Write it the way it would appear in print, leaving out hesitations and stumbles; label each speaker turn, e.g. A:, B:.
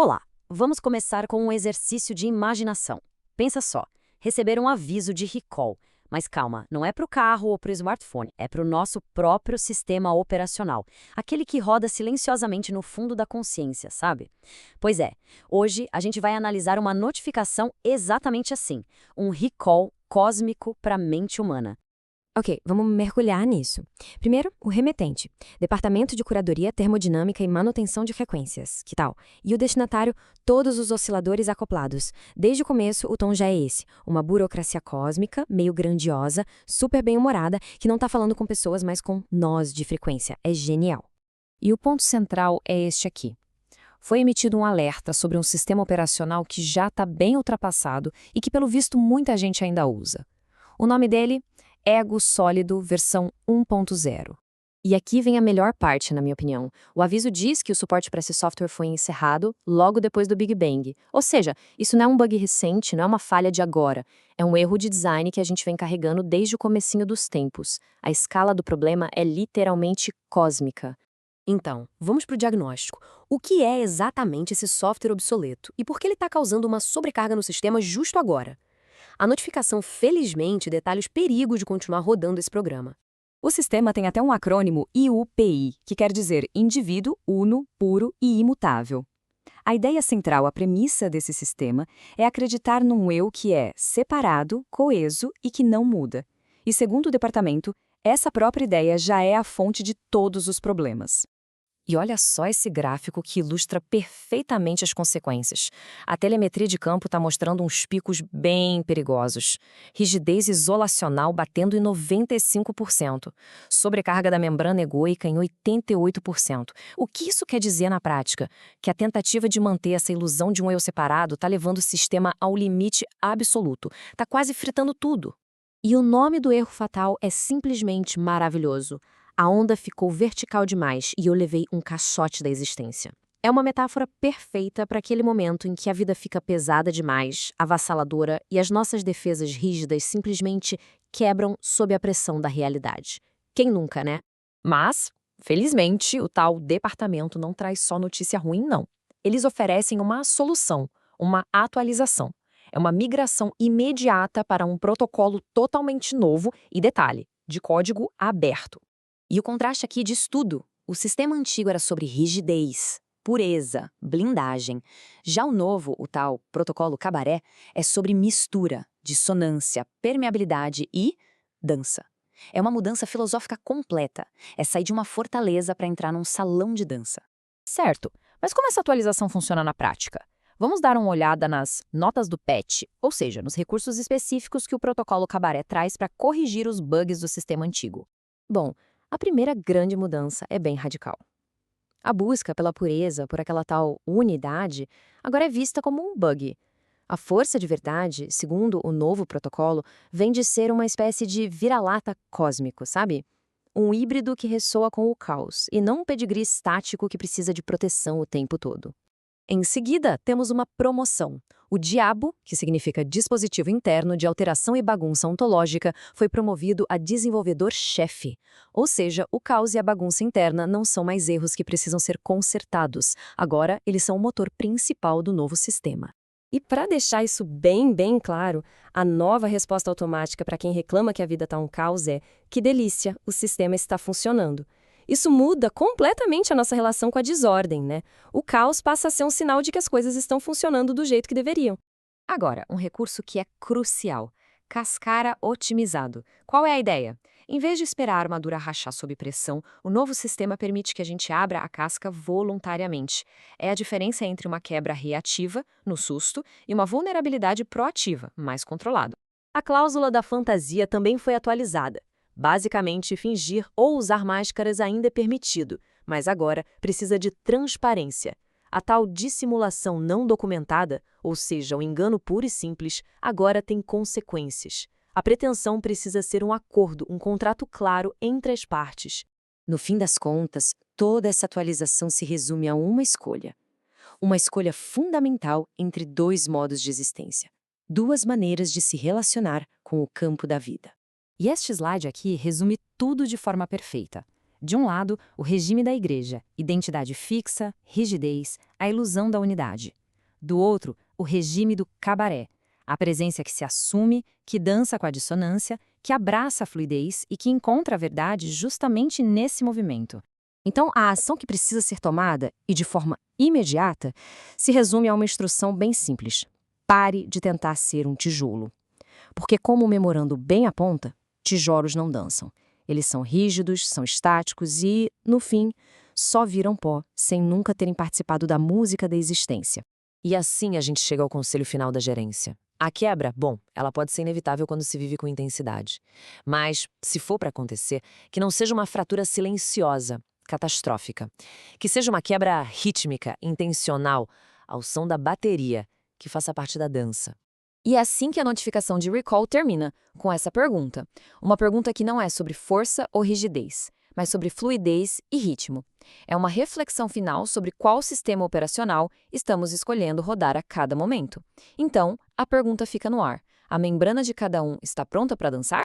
A: Olá, vamos começar com um exercício de imaginação. Pensa só, receber um aviso de recall. Mas calma, não é para o carro ou para o smartphone, é para o nosso próprio sistema operacional, aquele que roda silenciosamente no fundo da consciência, sabe? Pois é, hoje a gente vai analisar uma notificação exatamente assim, um recall cósmico para a mente humana.
B: Ok, vamos mergulhar nisso. Primeiro, o remetente. Departamento de Curadoria Termodinâmica e Manutenção de Frequências. Que tal? E o destinatário, todos os osciladores acoplados. Desde o começo, o tom já é esse. Uma burocracia cósmica, meio grandiosa, super bem-humorada, que não tá falando com pessoas, mas com nós de frequência. É genial.
C: E o ponto central é este aqui. Foi emitido um alerta sobre um sistema operacional que já está bem ultrapassado e que, pelo visto, muita gente ainda usa. O nome dele? Ego Sólido versão 1.0.
B: E aqui vem a melhor parte, na minha opinião. O aviso diz que o suporte para esse software foi encerrado logo depois do Big Bang. Ou seja, isso não é um bug recente, não é uma falha de agora. É um erro de design que a gente vem carregando desde o comecinho dos tempos. A escala do problema é literalmente cósmica.
D: Então, vamos para o diagnóstico. O que é exatamente esse software obsoleto e por que ele está causando uma sobrecarga no sistema justo agora? A notificação, felizmente, detalha os perigos de continuar rodando esse programa.
C: O sistema tem até um acrônimo IUPI, que quer dizer indivíduo, uno, puro e imutável. A ideia central, a premissa desse sistema, é acreditar num eu que é separado, coeso e que não muda. E segundo o departamento, essa própria ideia já é a fonte de todos os problemas. E olha só esse gráfico que ilustra perfeitamente as consequências. A telemetria de campo está mostrando uns picos bem perigosos. Rigidez isolacional batendo em 95%. Sobrecarga da membrana egóica em 88%. O que isso quer dizer na prática? Que a tentativa de manter essa ilusão de um eu separado está levando o sistema ao limite absoluto. Está quase fritando tudo.
D: E o nome do erro fatal é simplesmente maravilhoso. A onda ficou vertical demais e eu levei um caixote da existência. É uma metáfora perfeita para aquele momento em que a vida fica pesada demais, avassaladora e as nossas defesas rígidas simplesmente quebram sob a pressão da realidade. Quem nunca, né?
C: Mas, felizmente, o tal departamento não traz só notícia ruim, não. Eles oferecem uma solução, uma atualização. É uma migração imediata para um protocolo totalmente novo e, detalhe, de código aberto.
A: E o contraste aqui diz tudo. O sistema antigo era sobre rigidez, pureza, blindagem. Já o novo, o tal protocolo Cabaré, é sobre mistura, dissonância, permeabilidade e dança. É uma mudança filosófica completa. É sair de uma fortaleza para entrar num salão de dança.
C: Certo, mas como essa atualização funciona na prática? Vamos dar uma olhada nas notas do patch, ou seja, nos recursos específicos que o protocolo Cabaré traz para corrigir os bugs do sistema antigo.
D: Bom, a primeira grande mudança é bem radical. A busca pela pureza, por aquela tal unidade, agora é vista como um bug. A força de verdade, segundo o novo protocolo, vem de ser uma espécie de vira-lata cósmico, sabe? Um híbrido que ressoa com o caos, e não um pedigree estático que precisa de proteção o tempo todo. Em seguida, temos uma promoção. O diabo, que significa dispositivo interno de alteração e bagunça ontológica, foi promovido a desenvolvedor-chefe. Ou seja, o caos e a bagunça interna não são mais erros que precisam ser consertados. Agora, eles são o motor principal do novo sistema. E para deixar isso bem claro, a nova resposta automática para quem reclama que a vida está um caos é: que delícia, o sistema está funcionando. Isso muda completamente a nossa relação com a desordem, né? O caos passa a ser um sinal de que as coisas estão funcionando do jeito que deveriam.
A: Agora, um recurso que é crucial: Cascara otimizado. Qual é a ideia? Em vez de esperar a armadura rachar sob pressão, o novo sistema permite que a gente abra a casca voluntariamente. É a diferença entre uma quebra reativa, no susto, e uma vulnerabilidade proativa, mais controlada. A cláusula da fantasia também foi atualizada. Basicamente, fingir ou usar máscaras ainda é permitido, mas agora precisa de transparência. A tal dissimulação não documentada, ou seja, o engano puro e simples, agora tem consequências. A pretensão precisa ser um acordo, um contrato claro entre as partes.
E: No fim das contas, toda essa atualização se resume a uma escolha. Uma escolha fundamental entre dois modos de existência. Duas maneiras de se relacionar com o campo da vida.
C: E este slide aqui resume tudo de forma perfeita. De um lado, o regime da igreja, identidade fixa, rigidez, a ilusão da unidade. Do outro, o regime do cabaré, a presença que se assume, que dança com a dissonância, que abraça a fluidez e que encontra a verdade justamente nesse movimento.
D: Então, a ação que precisa ser tomada, e de forma imediata, se resume a uma instrução bem simples. Pare de tentar ser um tijolo. Porque, como o memorando bem aponta, tijolos não dançam. Eles são rígidos, são estáticos e, no fim, só viram pó, sem nunca terem participado da música da existência.
E: E assim a gente chega ao conselho final da gerência. A quebra, bom, ela pode ser inevitável quando se vive com intensidade. Mas, se for para acontecer, que não seja uma fratura silenciosa, catastrófica. Que seja uma quebra rítmica, intencional, ao som da bateria, que faça parte da dança.
A: E é assim que a notificação de recall termina, com essa pergunta. Uma pergunta que não é sobre força ou rigidez, mas sobre fluidez e ritmo. É uma reflexão final sobre qual sistema operacional estamos escolhendo rodar a cada momento. Então, a pergunta fica no ar. A membrana de cada um está pronta para dançar?